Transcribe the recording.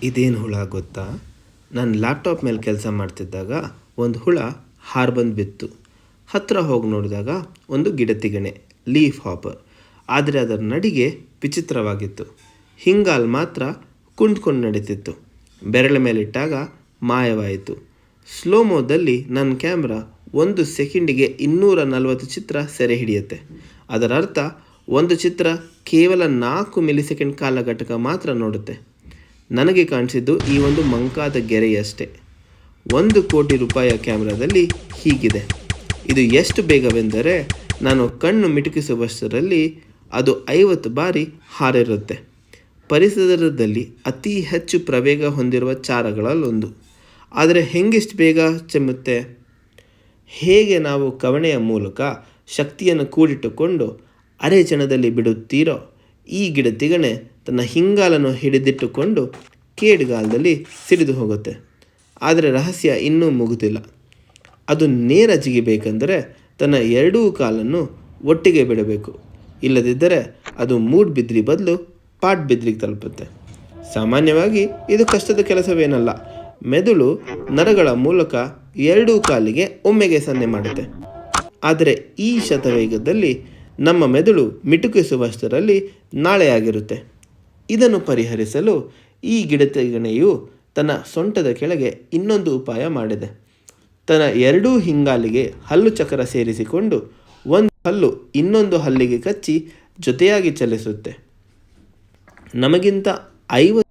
ಇದೇನು ಹುಳ ಗೊತ್ತಾ? ನಾನು ಲ್ಯಾಪ್ಟಾಪ್ ಮೇಲೆ ಕೆಲಸ ಮಾಡ್ತಿದ್ದಾಗ ಒಂದು ಹುಳ ಹಾರ್ಬಂದು ಬಿತ್ತು. ಹತ್ತಿರ ಹೋಗಿ ನೋಡಿದಾಗ ಒಂದು ಗಿಡತಿಗಣೆ, ಲೀಫ್ ಹಾಪರ್. ಆದರೆ ಅದರ ನಡಿಗೆ ವಿಚಿತ್ರವಾಗಿತ್ತು. ಹಿಂಗಾಲ್ ಮಾತ್ರ ಕುಂಡ್ಕೊಂಡು ನಡೀತಿತ್ತು. ಬೆರಳ ಮೇಲಿಟ್ಟಾಗ ಮಾಯವಾಯಿತು. ಸ್ಲೋಮೋದಲ್ಲಿ ನನ್ನ ಕ್ಯಾಮ್ರಾ 1 ಸೆಕೆಂಡಿಗೆ 240 ಚಿತ್ರ ಸೆರೆ ಹಿಡಿಯುತ್ತೆ. ಅದರ ಅರ್ಥ ಒಂದು ಚಿತ್ರ ಕೇವಲ 4 ಮಿಲಿಸೆಕೆಂಡ್ ಕಾಲಘಟಕ ಮಾತ್ರ ನೋಡುತ್ತೆ. ನನಗೆ ಕಾಣಿಸಿದ್ದು ಈ ಒಂದು ಮಂಕಾದ ಗೆರೆಯಷ್ಟೇ. 1 ಕೋಟಿ ರೂಪಾಯಿಯ ಕ್ಯಾಮ್ರಾದಲ್ಲಿ ಹೀಗಿದೆ. ಇದು ಎಷ್ಟು ಬೇಗವೆಂದರೆ ನಾನು ಕಣ್ಣು ಮಿಟುಕಿಸುವಷ್ಟರಲ್ಲಿ ಅದು 50 ಬಾರಿ ಹಾರಿರುತ್ತೆ. ಪರಿಸರದಲ್ಲಿ ಅತಿ ಹೆಚ್ಚು ಪ್ರವೇಗ ಹೊಂದಿರುವ ಚಾರಗಳಲ್ಲೊಂದು. ಆದರೆ ಹೆಂಗಿಷ್ಟು ಬೇಗ ಚೆಮ್ಮುತ್ತೆ? ಹೇಗೆ ನಾವು ಕವಣೆಯ ಮೂಲಕ ಶಕ್ತಿಯನ್ನು ಕೂಡಿಟ್ಟುಕೊಂಡು ಅರೆಚಣದಲ್ಲಿ ಬಿಡುತ್ತೀರೋ, ಈ ಗಿಡತಿಗಣೆ ತನ್ನ ಹಿಂಗಾಲನ್ನು ಹಿಡಿದಿಟ್ಟುಕೊಂಡು ಕೇಡುಗಾಲದಲ್ಲಿ ಸಿಡಿದು ಹೋಗುತ್ತೆ. ಆದರೆ ರಹಸ್ಯ ಇನ್ನೂ ಮುಗಿದಿಲ್ಲ. ಅದು ನೇರ ಜಿಗಿಬೇಕೆಂದರೆ ತನ್ನ 2 ಕಾಲನ್ನು ಒಟ್ಟಿಗೆ ಬಿಡಬೇಕು. ಇಲ್ಲದಿದ್ದರೆ ಅದು ಮೂಡ್ಬಿದ್ರಿ ಬದಲು ಪಾಟ್ಬಿದ್ರಿಗೆ ತಲುಪುತ್ತೆ. ಸಾಮಾನ್ಯವಾಗಿ ಇದು ಕಷ್ಟದ ಕೆಲಸವೇನಲ್ಲ. ಮೆದುಳು ನರಗಳ ಮೂಲಕ 2 ಕಾಲಿಗೆ ಒಮ್ಮೆಗೆ ಸನ್ನೆ ಮಾಡುತ್ತೆ. ಆದರೆ ಈ ಶತವೇಗದಲ್ಲಿ ನಮ್ಮ ಮೆದುಳು ಮಿಟುಕಿಸುವಷ್ಟರಲ್ಲಿ ನಾಳೆಯಾಗಿರುತ್ತೆ. ಇದನ್ನು ಪರಿಹರಿಸಲು ಈ ಗಿಡತಿಗಣೆಯು ತನ್ನ ಸೊಂಟದ ಕೆಳಗೆ ಇನ್ನೊಂದು ಉಪಾಯ ಮಾಡಿದೆ. ತನ್ನ 2 ಹಿಂಗಾಲಿಗೆ ಹಲ್ಲು ಚಕ್ರ ಸೇರಿಸಿಕೊಂಡು ಒಂದು ಹಲ್ಲು ಇನ್ನೊಂದು ಹಲ್ಲಿಗೆ ಕಚ್ಚಿ ಜೊತೆಯಾಗಿ ಚಲಿಸುತ್ತೆ. ನಮಗಿಂತ 50